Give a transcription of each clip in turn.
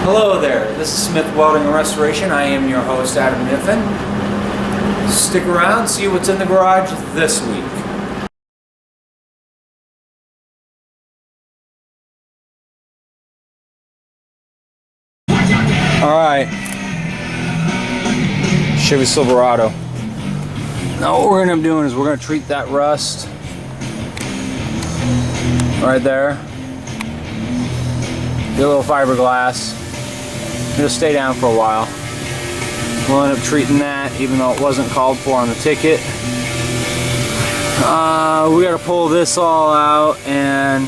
Hello there, this is Smith Welding and Restoration. I am your host, Adam Niffen. Stick around, see what's in the garage this week. Alright, Chevy Silverado. Now what we're going to end up doing is we're going to treat that rust right there. Get a little fiberglass. It'll stay down for a while. We'll end up treating that even though it wasn't called for on the ticket. We got to pull this all out, and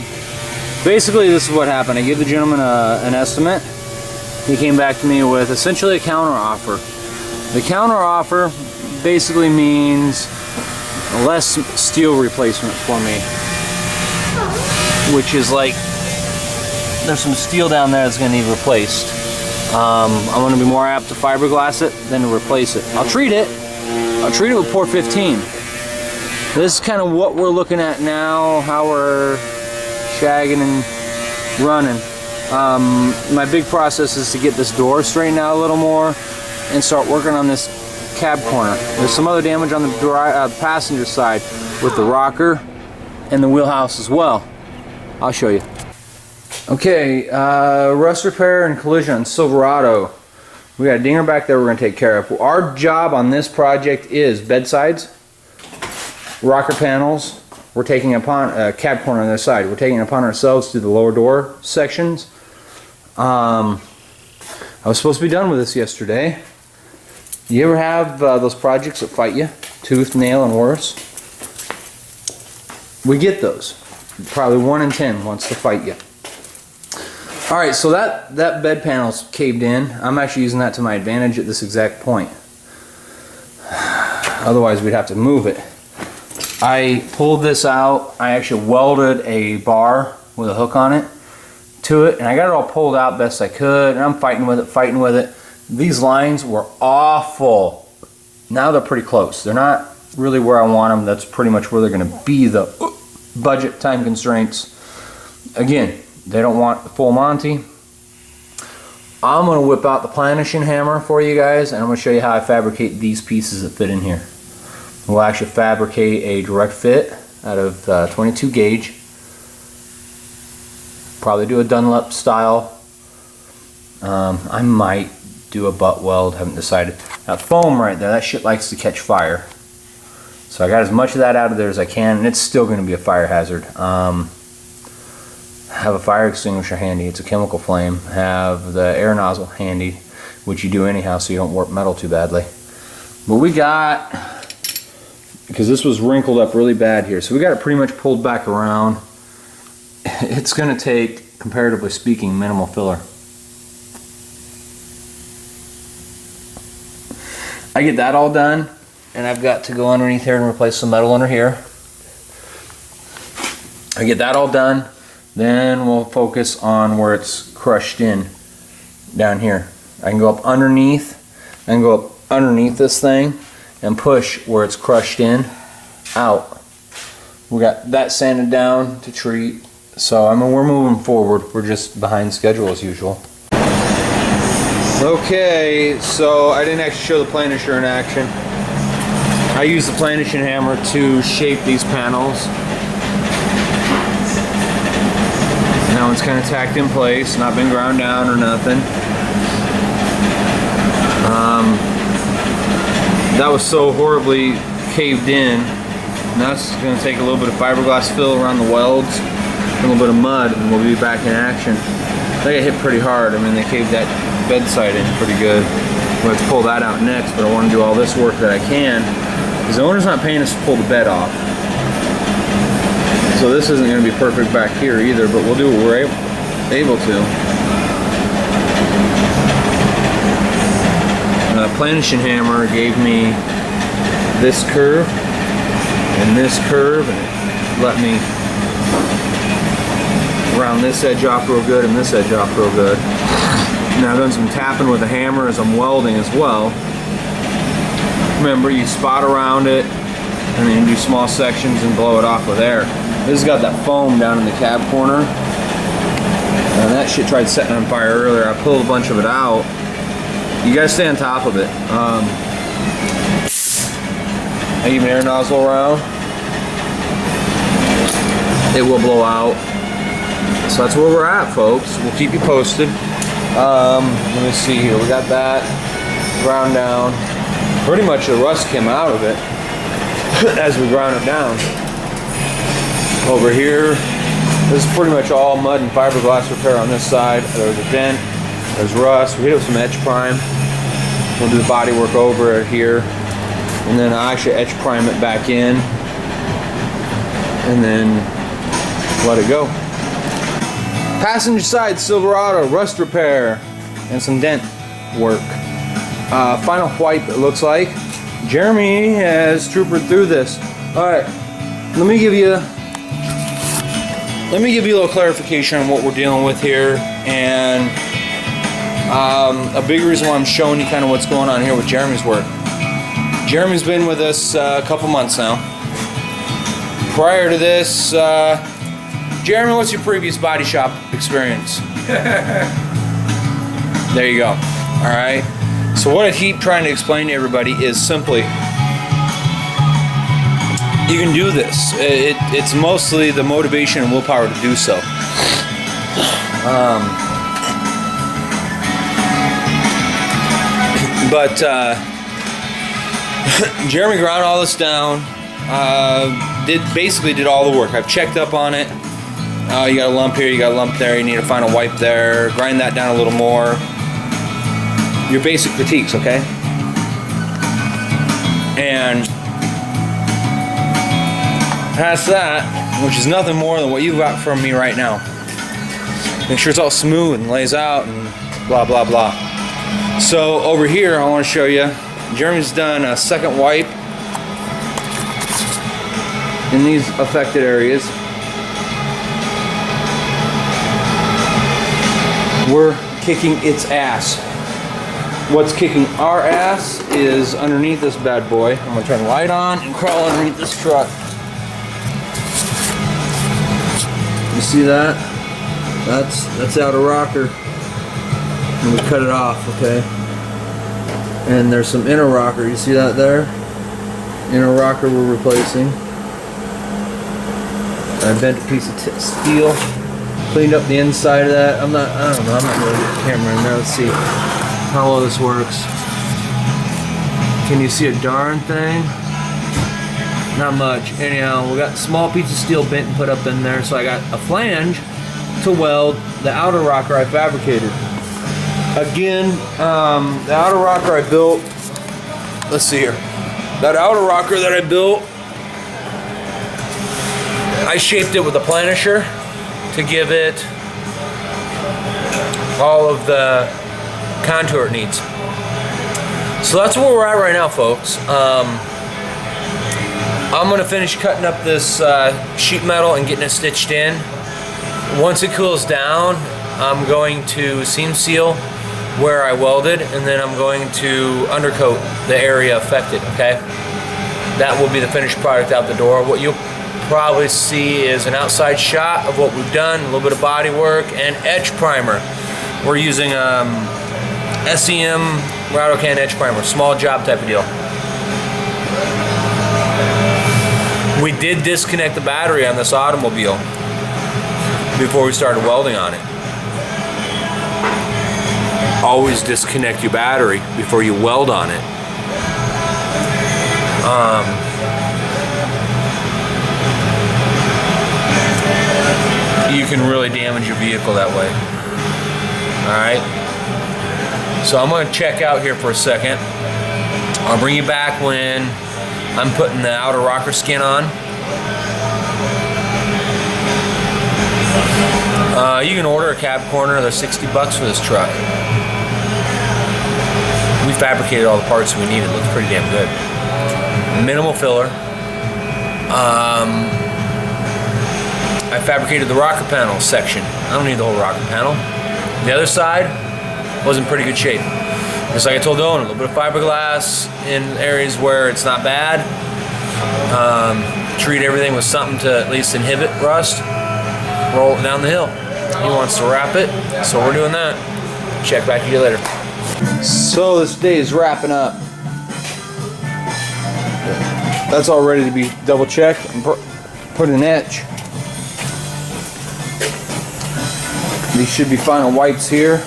basically this is what happened. I gave the gentleman an estimate. He came back to me with essentially a counter offer. The counter offer basically means less steel replacement for me, which is like there's some steel down there that's going to need replaced. I'm going to be more apt to fiberglass it than to replace it. I'll treat it with Port 15. This is kind of what we're looking at now, how we're shagging and running. My big process is to get this door straightened out a little more and start working on this cab corner. There's some other damage on the passenger side with the rocker and the wheelhouse as well. I'll show you. Okay, rust repair and collision on Silverado. We got a dinger back there we're going to take care of. Our job on this project is bedsides, rocker panels. We're taking upon a cab corner on this side. We're taking it upon ourselves to do the lower door sections. I was supposed to be done with this yesterday. You ever have those projects that fight you? Tooth, nail, and worse? We get those. Probably 1 in 10 wants to fight you. Alright, so that bed panel's caved in. I'm actually using that to my advantage at this exact point. Otherwise we'd have to move it. I pulled this out. I actually welded a bar with a hook on it to it, and I got it all pulled out best I could, and I'm fighting with it. These lines were awful. Now they're pretty close. They're not really where I want them. That's pretty much where they're going to be. The budget time constraints. Again, they don't want the full Monty. I'm going to whip out the planishing hammer for you guys, and I'm going to show you how I fabricate these pieces that fit in here. We'll actually fabricate a direct fit out of 22 gauge. Probably do a Dunlop style. I might do a butt weld, haven't decided. That foam right there, that shit likes to catch fire. So I got as much of that out of there as I can, and it's still going to be a fire hazard. Have a fire extinguisher handy. It's a chemical flame. Have the air nozzle handy, which you do anyhow so you don't warp metal too badly. But we got, because this was wrinkled up really bad here, so we got it pretty much pulled back around. It's going to take, comparatively speaking, minimal filler. I get that all done, and I've got to go underneath here and replace some metal under here. I get that all done, then we'll focus on where it's crushed in down here. I can go up underneath, and go up underneath this thing and push where it's crushed in out. We got that sanded down to treat. So I mean, we're moving forward. We're just behind schedule as usual. Okay, so I didn't actually show the planisher in action. I used the planishing hammer to shape these panels. Now it's kind of tacked in place, not been ground down or nothing. That was so horribly caved in. Now it's going to take a little bit of fiberglass fill around the welds, a little bit of mud, and we'll be back in action. They got hit pretty hard. I mean, they caved that bedside in pretty good. We'll have to pull that out next, but I want to do all this work that I can, because the owner's not paying us to pull the bed off. So this isn't going to be perfect back here either, but we'll do what we're able to. The planishing hammer gave me this curve and this curve, and it let me round this edge off real good and this edge off real good. Now I've done some tapping with the hammer as I'm welding as well. Remember, you spot around it and then you do small sections and blow it off with air. This has got that foam down in the cab corner. And that shit tried setting on fire earlier. I pulled a bunch of it out. You gotta stay on top of it. I even air nozzle around. It will blow out. So that's where we're at, folks. We'll keep you posted. Let me see here. We got that ground down. Pretty much the rust came out of it as we ground it down. Over here, this is pretty much all mud and fiberglass repair on this side. There's a dent, there's rust. We hit it with some etch prime. We'll do the body work over here. And then I should etch prime it back in. And then let it go. Passenger side Silverado, rust repair and some dent work. Final wipe, it looks like. Jeremy has troopered through this. Alright, let me give you a little clarification on what we're dealing with here, and a big reason why I'm showing you kind of what's going on here with Jeremy's work. Jeremy's been with us a couple months now. Prior to this, Jeremy, what's your previous body shop experience? There you go. Alright. So what I keep trying to explain to everybody is simply, you can do this. It's mostly the motivation and willpower to do so. Jeremy ground all this down. Basically did all the work. I've checked up on it. You got a lump here, you got a lump there, you need a final wipe there. Grind that down a little more. Your basic critiques, okay? And past that, which is nothing more than what you got from me right now. Make sure it's all smooth and lays out and blah, blah, blah. So over here, I want to show you, Jeremy's done a second wipe in these affected areas. We're kicking its ass. What's kicking our ass is underneath this bad boy. I'm gonna turn the light on and crawl underneath this truck. You see that? That's the outer rocker. And we cut it off, okay? And there's some inner rocker. You see that there? Inner rocker we're replacing. I bent a piece of steel. Cleaned up the inside of that. I don't know, I'm not really getting the camera in there. Let's see how well this works. Can you see a darn thing? Not much. Anyhow, we got a small piece of steel bent and put up in there, so I got a flange to weld the outer rocker I fabricated. Again, the outer rocker I built, let's see here. That outer rocker that I built, I shaped it with a planisher to give it all of the contour it needs. So that's where we're at right now, folks. I'm gonna finish cutting up this sheet metal and getting it stitched in. Once it cools down, I'm going to seam seal where I welded, and then I'm going to undercoat the area affected, okay? That will be the finished product out the door. What you'll probably see is an outside shot of what we've done, a little bit of body work, and etch primer. We're using SIlverado can etch primer, small job type of deal. We did disconnect the battery on this automobile before we started welding on it. Always disconnect your battery before you weld on it. You can really damage your vehicle that way. Alright? So I'm going to check out here for a second. I'll bring you back when I'm putting the outer rocker skin on. You can order a cab corner. They're $60 for this truck. We fabricated all the parts we needed. It looks pretty damn good. Minimal filler. I fabricated the rocker panel section. I don't need the whole rocker panel. The other side was in pretty good shape. Just like I told Owen, a little bit of fiberglass in areas where it's not bad. Treat everything with something to at least inhibit rust. Roll it down the hill. He wants to wrap it, so we're doing that. Check back to you later. So this day is wrapping up. That's all ready to be double checked and put an etch. These should be final wipes here.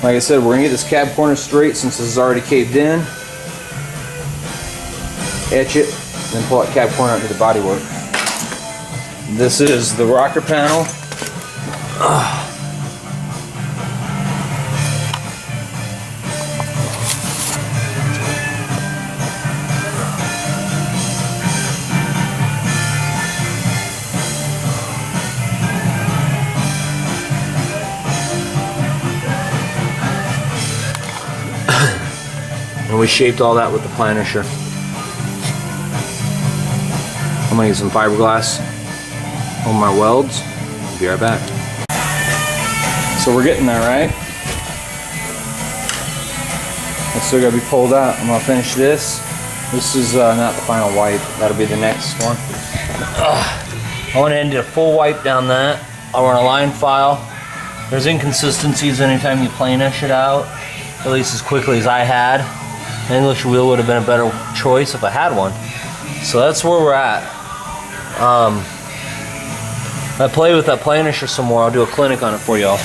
Like I said, we're gonna get this cab corner straight since this is already caved in. Etch it, then pull that cab corner out to the bodywork. This is the rocker panel. And we shaped all that with the planisher. I'm gonna use some fiberglass on my welds. Be right back. So we're getting there, right? It's still gotta be pulled out. I'm gonna finish this. This is not the final wipe. That'll be the next one. I went ahead and did a full wipe down that. I'll run a line file. There's inconsistencies anytime you planish it out, at least as quickly as I had. An English wheel would have been a better choice if I had one. So that's where we're at. I play with that planisher some more. I'll do a clinic on it for y'all.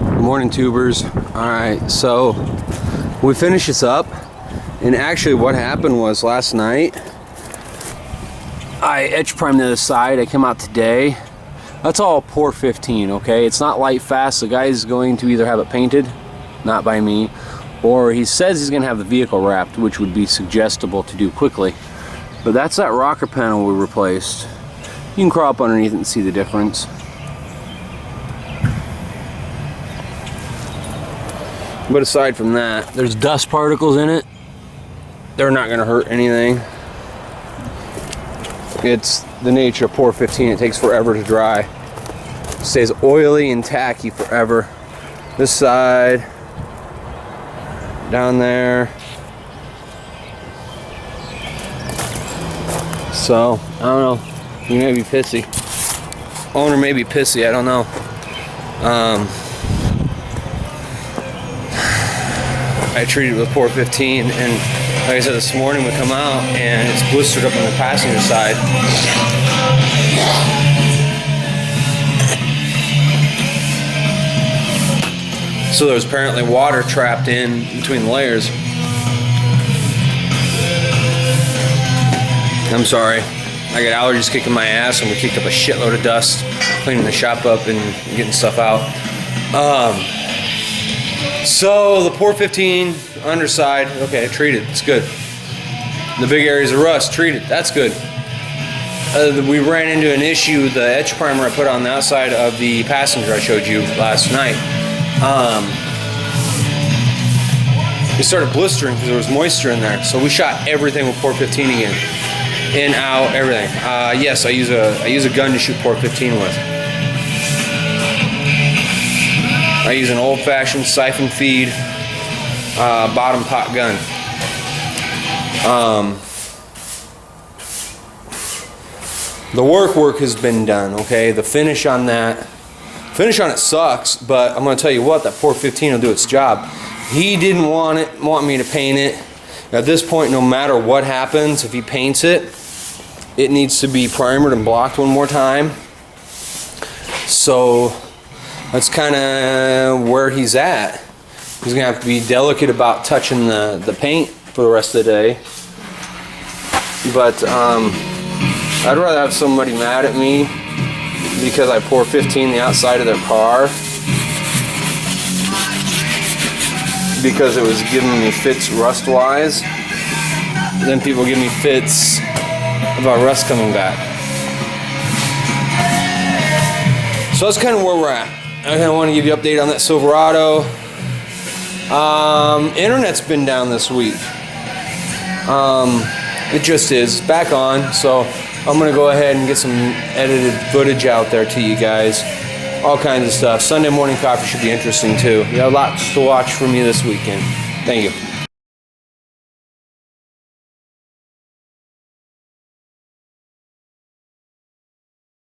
Good morning, tubers. Alright, so we finished this up, and actually what happened was last night I edge primed the other side. I came out today. That's all pour 15, okay? It's not light fast. The guy's going to either have it painted, not by me, or he says he's gonna have the vehicle wrapped, which would be suggestible to do quickly. But that's that rocker panel we replaced. You can crawl up underneath it and see the difference. But aside from that, there's dust particles in it. They're not gonna hurt anything. It's the nature of pour 15. It takes forever to dry. It stays oily and tacky forever. This side, down there. So, I don't know. You may be pissy. Owner may be pissy, I don't know. I treated it with pour 15, and like I said, this morning we come out and it's blistered up on the passenger side. So there's apparently water trapped in between the layers. I'm sorry. I got allergies kicking my ass, and we kicked up a shitload of dust cleaning the shop up and getting stuff out. So the pour 15 underside, okay, treated, it's good. The big areas of rust, treated, that's good. We ran into an issue, the etch primer I put on the outside of the passenger I showed you last night. It started blistering because there was moisture in there, so we shot everything with pour 15 again. In, out, everything. Yes, I use a gun to shoot pour 15 with. I use an old-fashioned siphon feed bottom pot gun. The work has been done, okay? The finish on it sucks, but I'm gonna tell you what, that pour 15 will do its job. He didn't want me to paint it. At this point, no matter what happens, if he paints it, it needs to be primered and blocked one more time. So that's kind of where he's at. He's gonna have to be delicate about touching the paint for the rest of the day. But I'd rather have somebody mad at me because I pour 15 the outside of their car because it was giving me fits rust-wise, than people give me fits about rust coming back. So that's kind of where we're at. I kind of want to give you an update on that SIlverado. Internet's been down this week. It just is. It's back on, so I'm going to go ahead and get some edited footage out there to you guys. All kinds of stuff. Sunday morning coffee should be interesting too. You have lots to watch from me this weekend. Thank you.